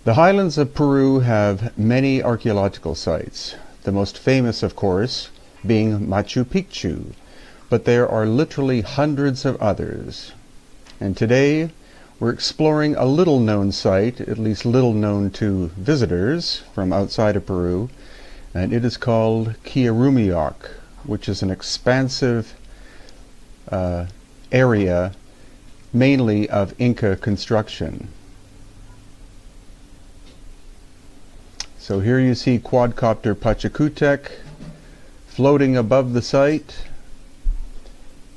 The highlands of Peru have many archaeological sites, the most famous, of course, being Machu Picchu, but there are literally hundreds of others. And today, we're exploring a little-known site, at least little known to visitors from outside of Peru, and it is called Quirumiac, which is an expansive area mainly of Inca construction. So here you see quadcopter Pachacutec floating above the site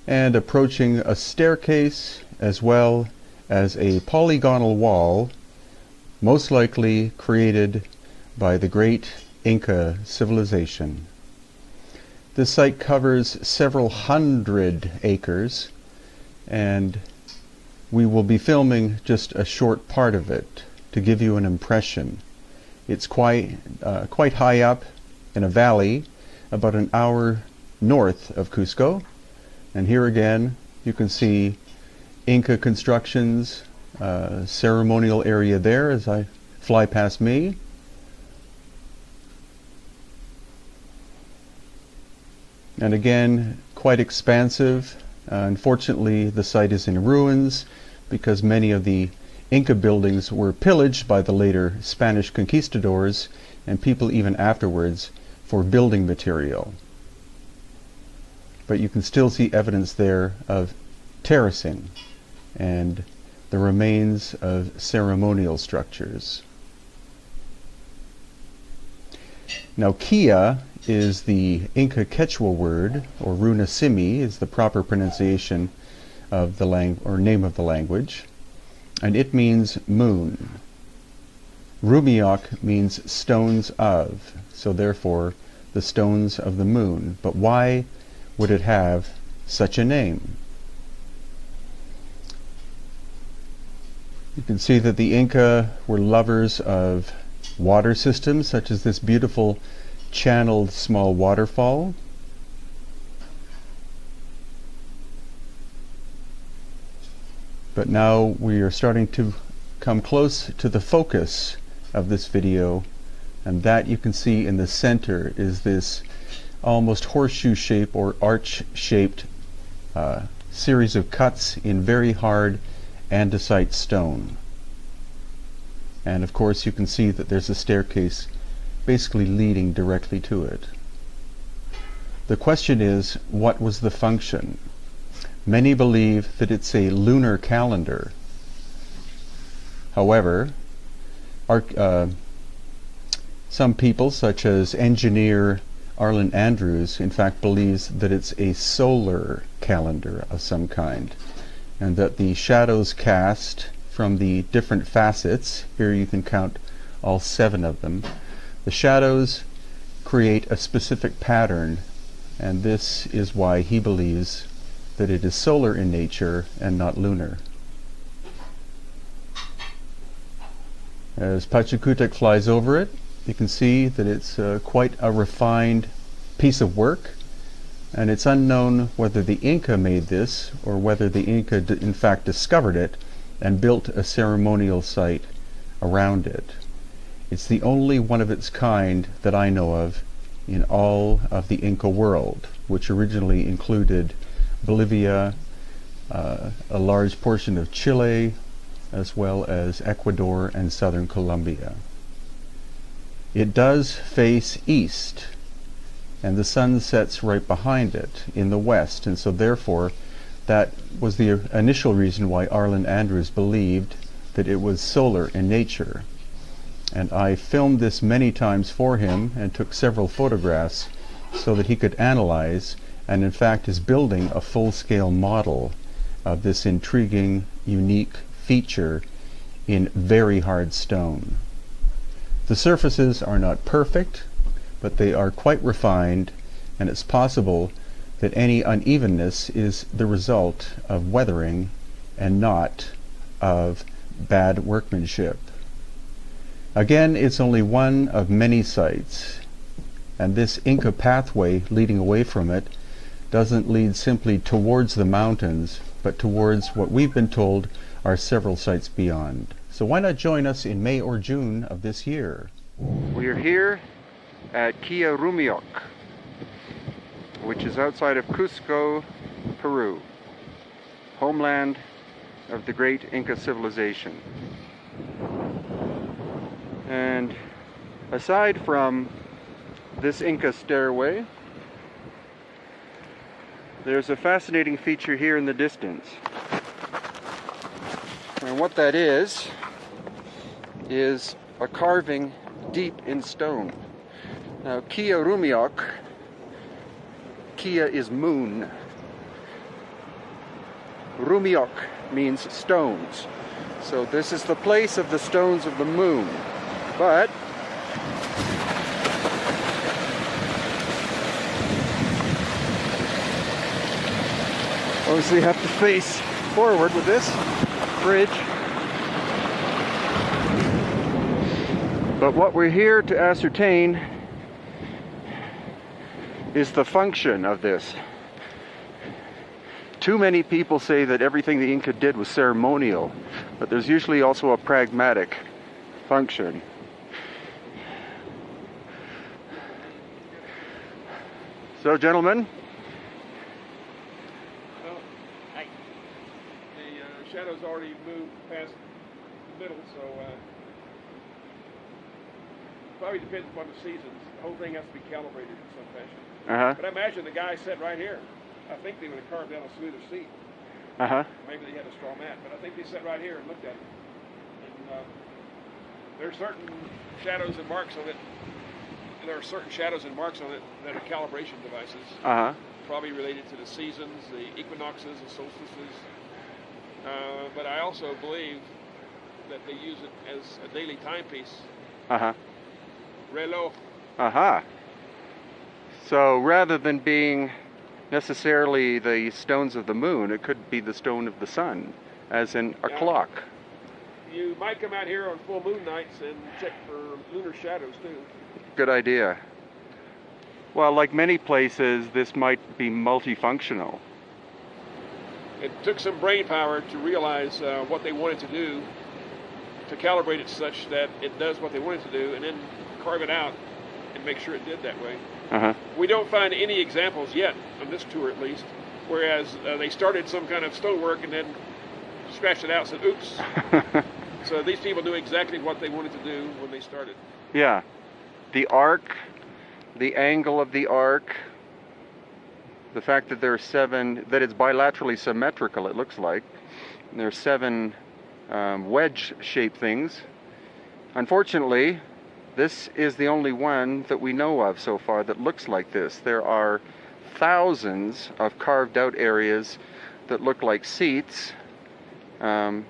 and approaching a staircase as well as a polygonal wall, most likely created by the great Inca civilization. This site covers several hundred acres, and we will be filming just a short part of it to give you an impression. It's quite high up in a valley, about an hour north of Cusco, and here again you can see Inca constructions, ceremonial area there as I fly past me. And again, quite expansive. Unfortunately, the site is in ruins because many of the Inca buildings were pillaged by the later Spanish conquistadors and people even afterwards for building material. But you can still see evidence there of terracing and the remains of ceremonial structures. Now, Kia is the Inca Quechua word, or Runasimi is the proper pronunciation of the name of the language, and it means moon. Rumiak means stones of, so therefore the stones of the moon. But why would it have such a name? You can see that the Inca were lovers of water systems, such as this beautiful channeled small waterfall. But now we are starting to come close to the focus of this video, and that you can see in the center is this almost horseshoe shape or arch shaped series of cuts in very hard andesite stone. And of course you can see that there's a staircase basically leading directly to it. The question is, what was the function? Many believe that it's a lunar calendar. However, some people, such as engineer Arlen Andrews, in fact believes that it's a solar calendar of some kind, and that the shadows cast from the different facets, here you can count all 7 of them, the shadows create a specific pattern, and this is why he believes that it is solar in nature and not lunar. As Pachacutec flies over it, you can see that it's quite a refined piece of work, and it's unknown whether the Inca made this or whether the Inca in fact discovered it and built a ceremonial site around it. It's the only one of its kind that I know of in all of the Inca world, which originally included Bolivia, a large portion of Chile, as well as Ecuador and southern Colombia. It does face east, and the sun sets right behind it in the west, and so therefore that was the initial reason why Arlen Andrews believed that it was solar in nature. And I filmed this many times for him and took several photographs so that he could analyze, and in fact is building a full-scale model of this intriguing, unique feature in very hard stone. The surfaces are not perfect, but they are quite refined, and it's possible that any unevenness is the result of weathering and not of bad workmanship. Again, it's only one of many sites, and this Inca pathway leading away from it doesn't lead simply towards the mountains, but towards what we've been told are several sites beyond. So So why not join us in May or June of this year? We are here at Rumiok, which is outside of Cusco, Peru, homeland of the great Inca civilization. And aside from this Inca stairway, there's a fascinating feature here in the distance. And what that is a carving deep in stone. Now, Rumiok, Kia is moon. Rumiok means stones. So this is the place of the stones of the moon. But obviously you have to face forward with this bridge. But what we're here to ascertain is the function of this. Too many people say that everything the Inca did was ceremonial, but there's usually also a pragmatic function. So, gentlemen? Well, the shadow's already moved past the middle, so probably depends upon the seasons. The whole thing has to be calibrated in some fashion. But I imagine the guy sat right here. I think they would have carved down a smoother seat. Maybe they had a straw mat, but I think they sat right here and looked at it. And there are certain shadows and marks on it. There are certain shadows and marks on it that are calibration devices. Probably related to the seasons, the equinoxes, the solstices. But I also believe that they use it as a daily timepiece. Reloj. So rather than being necessarily the stones of the moon, it could be the stone of the sun, as in a clock. You might come out here on full moon nights and check for lunar shadows too. Good idea. Well, like many places, this might be multifunctional. It took some brain power to realize what they wanted to do, to calibrate it such that it does what they wanted to do, and then carve it out and make sure it did that way. We don't find any examples yet, on this tour at least, whereas they started some kind of stonework and then scratched it out and said, oops. So these people knew exactly what they wanted to do when they started. Yeah. The arc, the angle of the arc, the fact that there are that it's bilaterally symmetrical, it looks like. And there are 7 wedge-shaped things. Unfortunately, this is the only one that we know of so far that looks like this. There are thousands of carved out areas that look like seats, and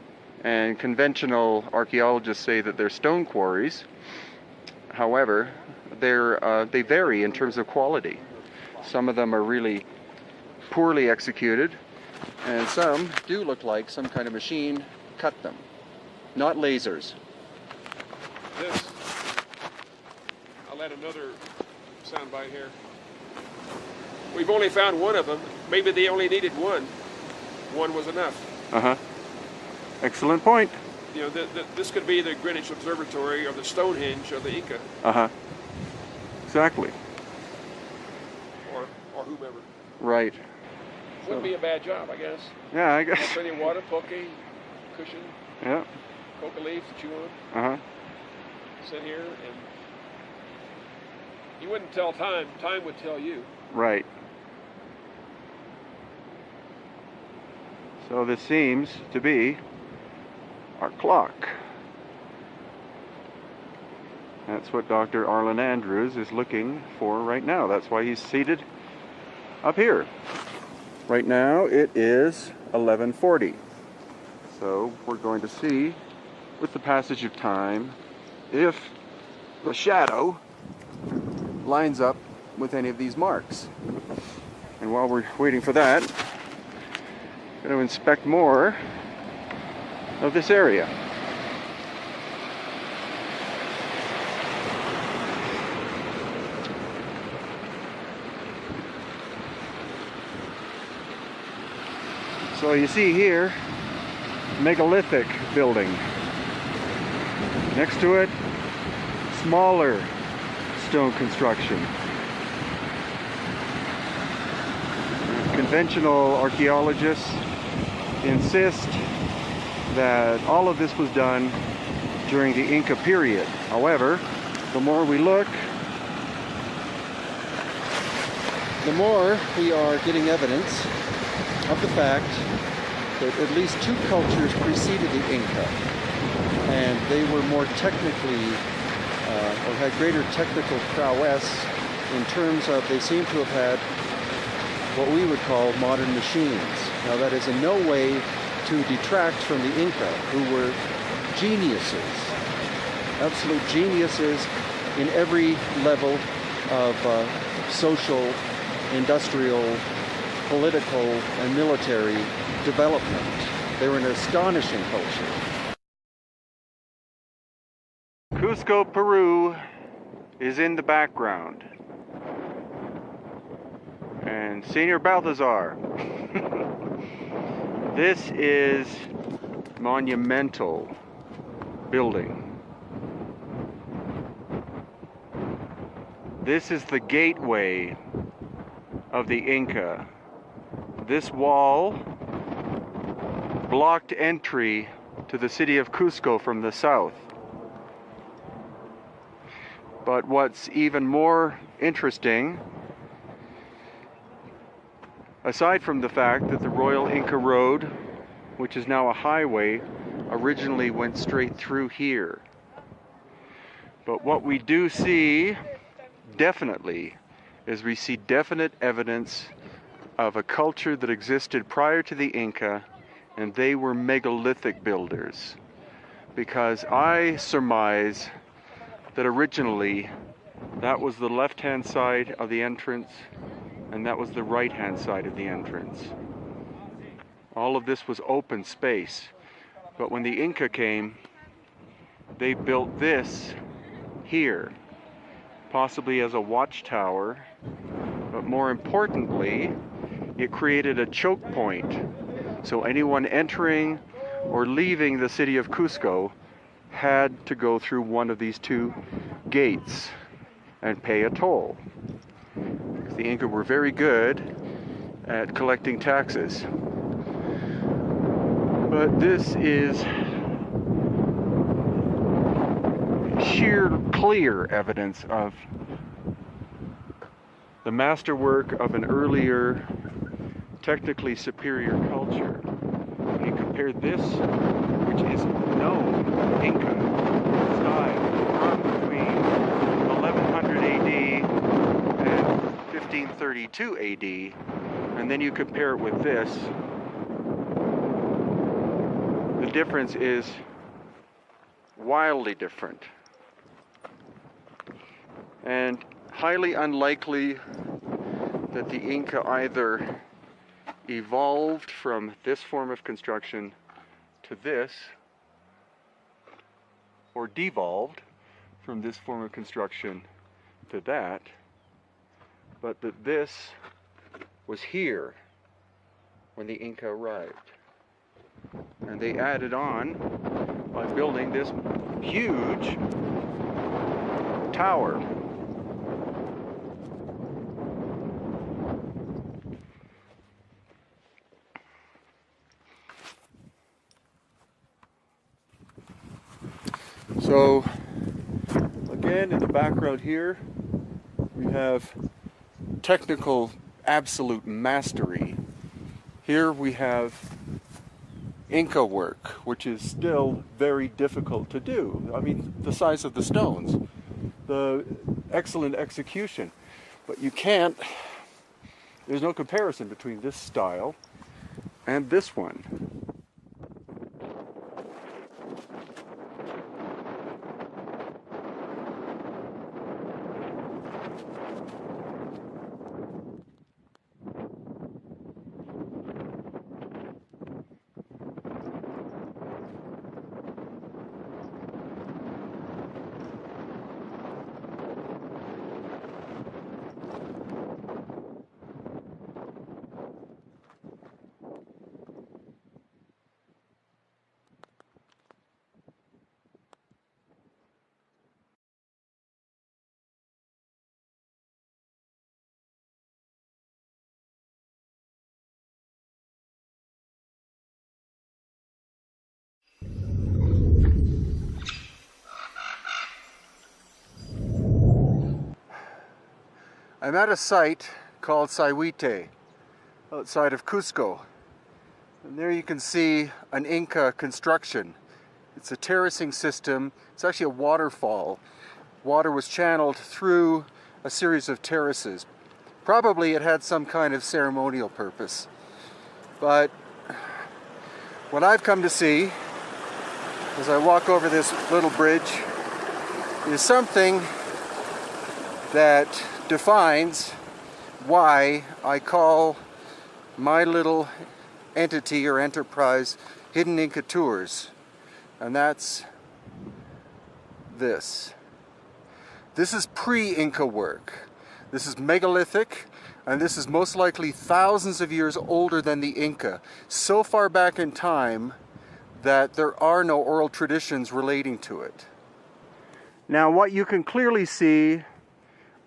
conventional archaeologists say that they're stone quarries. However, they vary in terms of quality. Some of them are really poorly executed, and some do look like some kind of machine cut them, not lasers. I'll add another soundbite here. We've only found one of them. Maybe they only needed one. One was enough. Excellent point. You know, this could be the Greenwich Observatory or the Stonehenge of the Inca. Exactly. Or whomever. Right. Wouldn't be a bad job, I guess. Yeah, I guess. Plenty of water, poke, cushion. Yeah. Coca leaves to chew on. Sit here, and you wouldn't tell time. Time would tell you. Right. So this seems to be our clock. That's what Dr. Arlen Andrews is looking for right now. That's why he's seated up here. Right now it is 11:40. So we're going to see, with the passage of time, if the shadow lines up with any of these marks. And while we're waiting for that, I'm going to inspect more of this area. So you see here, megalithic building. Next to it, smaller stone construction. Conventional archaeologists insist that all of this was done during the Inca period. However, the more we look, the more we are getting evidence of the fact that at least two cultures preceded the Inca, and they were more technically, or had greater technical prowess in terms of they seem to have had what we would call modern machines. Now that is in no way to detract from the Inca, who were geniuses, absolute geniuses in every level of social, industrial, political, and military development. They were an astonishing culture. Cusco, Peru is in the background. And Senor Balthazar. This is monumental building. This is the gateway of the Inca. This wall blocked entry to the city of Cusco from the south. But what's even more interesting, aside from the fact that the Royal Inca Road, which is now a highway, originally went straight through here. But what we do see, definitely, is we see definite evidence of a culture that existed prior to the Inca, and they were megalithic builders. Because I surmise that originally that was the left-hand side of the entrance, and that was the right-hand side of the entrance. All of this was open space. But when the Inca came, they built this here, possibly as a watchtower, but more importantly, it created a choke point. So anyone entering or leaving the city of Cusco had to go through one of these two gates and pay a toll. The Inca were very good at collecting taxes. But this is sheer, clear evidence of the masterwork of an earlier, technically superior culture. When you compare this, which is known Inca style from between 1100 AD and 1532 AD, and then you compare it with this, the difference is wildly different. And highly unlikely that the Inca either evolved from this form of construction to this, or devolved from this form of construction to that, but that this was here when the Inca arrived. And they added on by building this huge tower. So, again, in the background here, we have technical absolute mastery. Here we have Inca work, which is still very difficult to do. I mean, the size of the stones, the excellent execution. But you can't, there's no comparison between this style and this one. I'm at a site called Sayhuite, outside of Cusco. And there you can see an Inca construction. It's a terracing system. It's actually a waterfall. Water was channeled through a series of terraces. Probably it had some kind of ceremonial purpose. But what I've come to see as I walk over this little bridge is something that defines why I call my little entity or enterprise Hidden Inca Tours. And that's this. This is pre-Inca work. This is megalithic, and this is most likely thousands of years older than the Inca. So far back in time that there are no oral traditions relating to it. Now what you can clearly see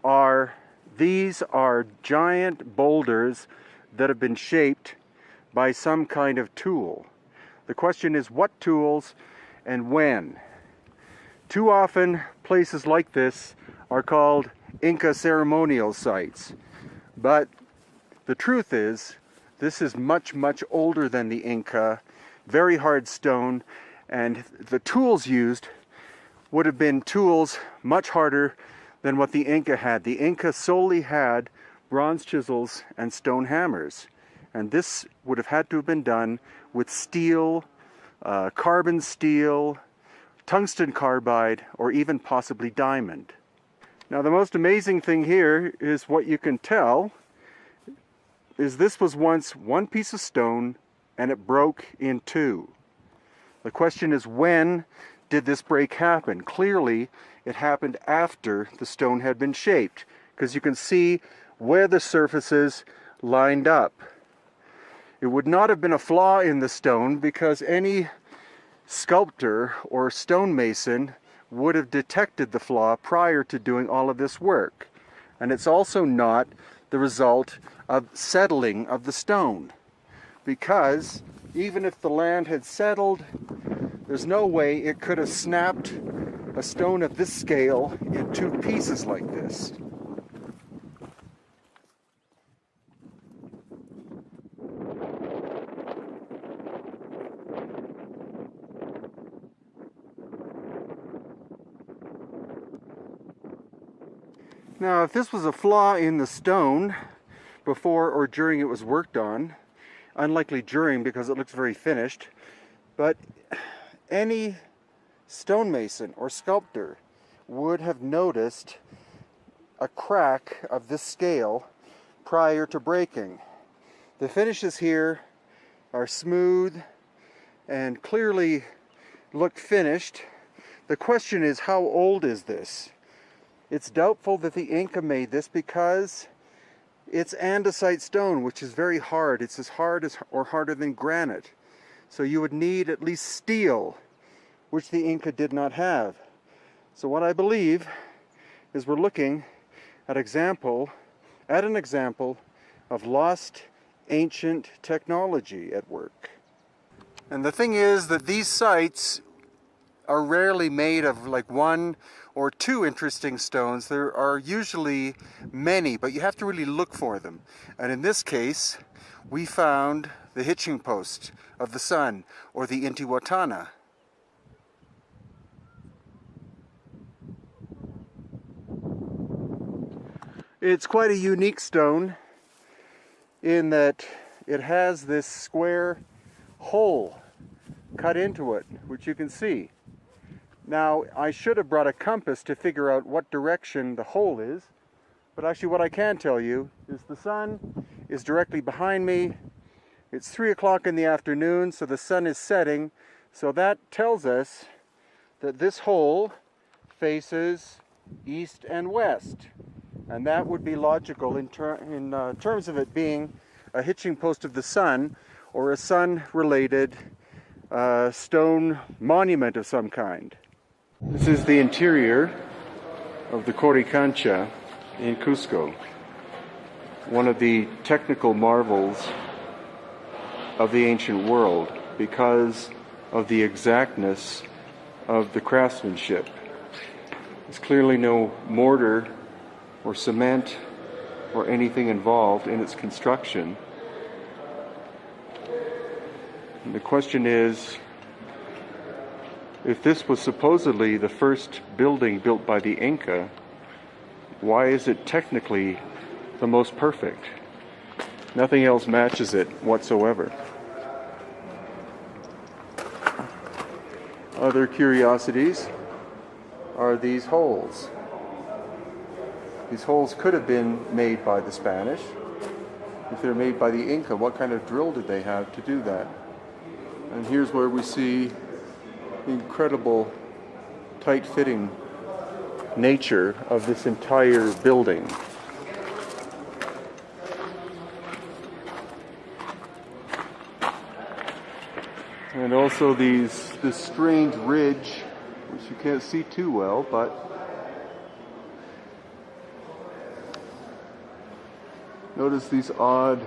are these are giant boulders that have been shaped by some kind of tool. The question is what tools and when. Too often places like this are called Inca ceremonial sites, but the truth is this is much, much older than the Inca, very hard stone, and the tools used would have been tools much harder than what the Inca had. The Inca solely had bronze chisels and stone hammers, and this would have had to have been done with steel, carbon steel, tungsten carbide, or even possibly diamond. Now the most amazing thing here is what you can tell is this was once one piece of stone and it broke in two. The question is, when did this break happen? Clearly it happened after the stone had been shaped, because you can see where the surfaces lined up. It would not have been a flaw in the stone, because any sculptor or stonemason would have detected the flaw prior to doing all of this work. And it's also not the result of settling of the stone, because even if the land had settled, there's no way it could have snapped a stone of this scale in two pieces like this. Now, if this was a flaw in the stone before or during it was worked on, unlikely during because it looks very finished, but any stonemason or sculptor would have noticed a crack of this scale prior to breaking. The finishes here are smooth and clearly look finished. The question is, how old is this? It's doubtful that the Inca made this because it's andesite stone, which is very hard. It's as hard as or harder than granite. So you would need at least steel, which the Inca did not have. So what I believe is we're looking at an example of lost ancient technology at work. And the thing is that these sites are rarely made of like one or two interesting stones. There are usually many, but you have to really look for them. And in this case, we found the hitching post of the sun, or the Intihuatana. It's quite a unique stone in that it has this square hole cut into it, which you can see. Now, I should have brought a compass to figure out what direction the hole is, but actually what I can tell you is the sun is directly behind me. It's 3 o'clock in the afternoon, so the sun is setting, so that tells us that this hole faces east and west, and that would be logical in terms of it being a hitching post of the sun, or a sun-related stone monument of some kind. This is the interior of the Coricancha in Cusco, one of the technical marvels of the ancient world because of the exactness of the craftsmanship. There's clearly no mortar or cement or anything involved in its construction. And the question is, if this was supposedly the first building built by the Inca, why is it technically the most perfect? Nothing else matches it whatsoever. Other curiosities are these holes. These holes could have been made by the Spanish. If they're made by the Inca, what kind of drill did they have to do that? And here's where we see the incredible tight-fitting nature of this entire building. And also this strange ridge, which you can't see too well, but notice these odd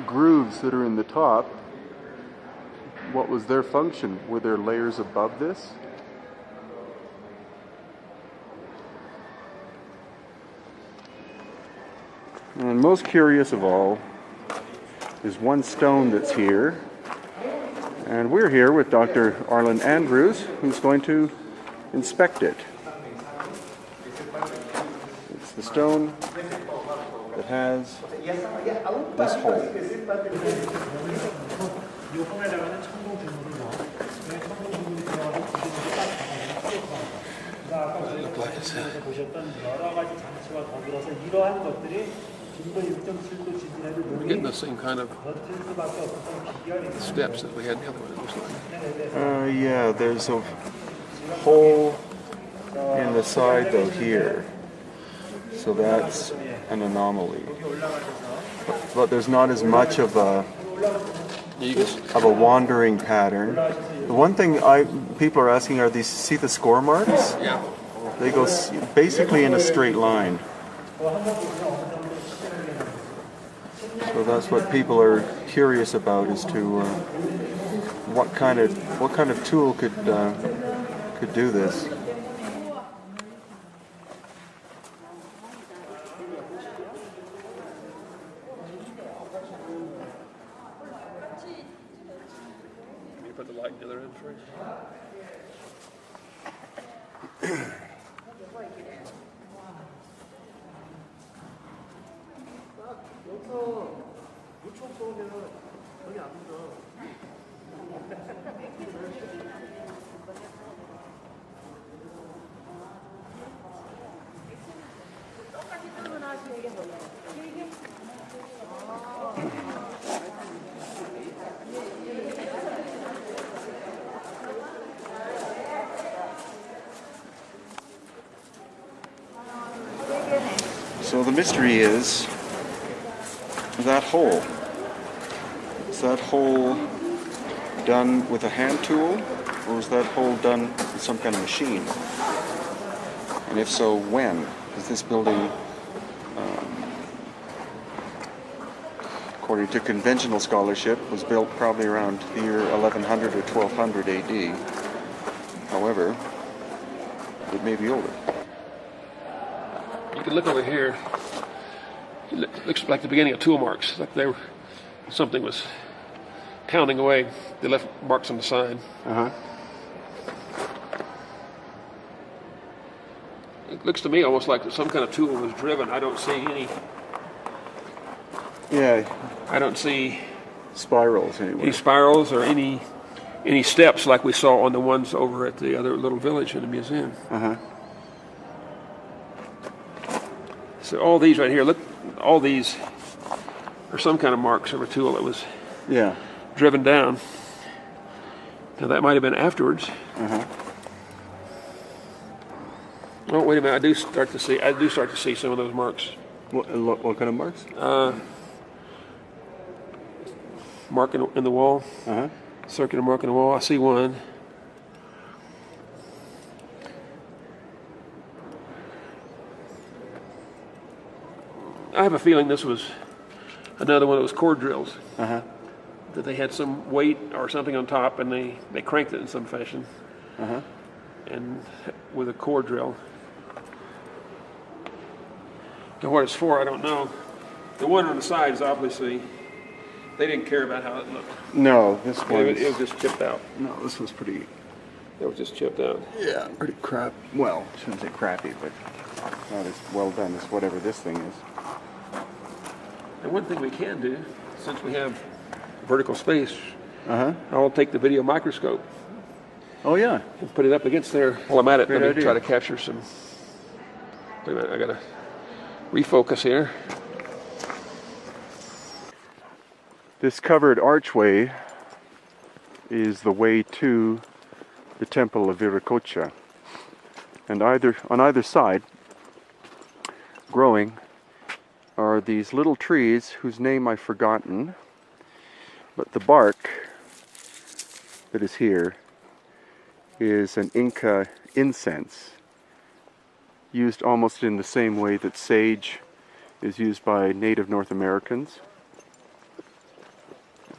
grooves that are in the top. What was their function? Were there layers above this? And most curious of all is one stone that's here. And we're here with Dr. Arlen Andrews, who's going to inspect it. It's the stone that has this hole. We're getting the same kind of steps that we had the other one, it looks like. Yeah, there's a hole in the side though here. So that's an anomaly. But there's not as much of a wandering pattern. The one thing people are asking are these, see the score marks? Yeah. They go basically in a straight line. So that's what people are curious about, as to what kind of tool could do this. Can you put the light in the other end for you? So the mystery is that hole. Is that hole done with a hand tool, or is that hole done with some kind of machine? And if so, when? Because this building, according to conventional scholarship, was built probably around the year 1100 or 1200 AD. However, it may be older. You can look over here. It looks like the beginning of tool marks, like something was pounding away. They left marks on the side. It looks to me almost like some kind of tool was driven. I don't see any. Yeah. I don't see spirals anyway. Any spirals or any steps like we saw on the ones over at the other little village in the museum. So all these right here, look, all these are some kind of marks of a tool that was driven down. Now that might have been afterwards. Oh, wait a minute! I do start to see some of those marks. What kind of marks? Mark in the wall. Circular mark in the wall. I see one. I have a feeling this was another one of those core drills. That they had some weight or something on top, and they cranked it in some fashion. And with a core drill. And what it's for, I don't know. The one on the side is obviously, they didn't care about how it looked. No, this one. It was just chipped out. No, this was pretty. It was just chipped out. Yeah, pretty crap. Well, I shouldn't say crappy, but not as well done as whatever this thing is. And one thing we can do, since we have vertical space, I'll take the video microscope. Oh yeah. And put it up against there. While I'm at it, Great let me idea. try to capture some. Wait a minute, I gotta refocus here. This covered archway is the way to the temple of Viracocha. And on either side, growing, are these little trees whose name I've forgotten, but the bark that is here is an Inca incense, used almost in the same way that sage is used by native North Americans.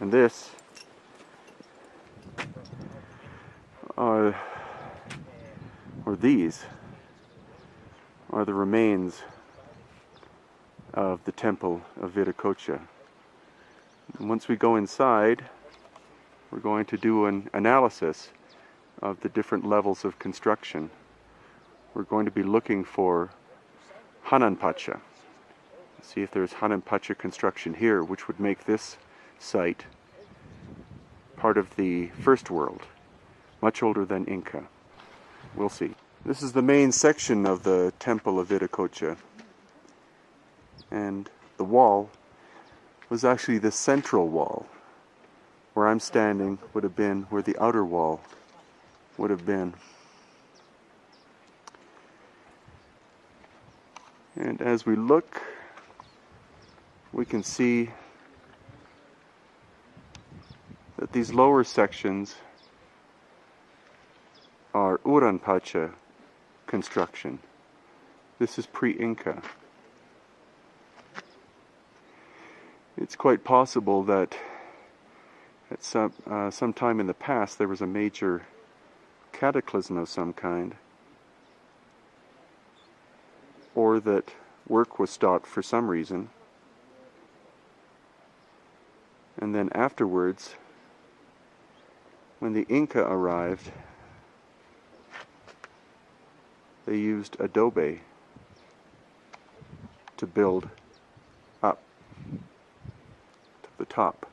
And this these are the remains of the temple of Viracocha. And once we go inside, we're going to do an analysis of the different levels of construction. We're going to be looking for Hananpacha. See if there's Hananpacha construction here, which would make this site part of the First World, much older than Inca. We'll see. This is the main section of the temple of Viracocha, and the wall was actually the central wall. Where I'm standing would have been where the outer wall would have been. And as we look, we can see that these lower sections are Uranpacha construction. This is pre-Inca. It's quite possible that at some time in the past there was a major cataclysm of some kind, or that work was stopped for some reason, and then afterwards, when the Inca arrived, they used adobe to build up to the top.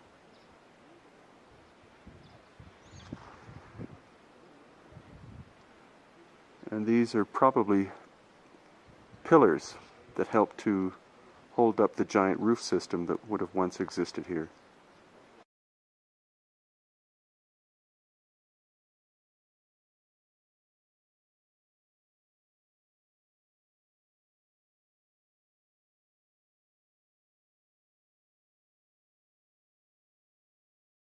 And these are probably pillars that help to hold up the giant roof system that would have once existed here.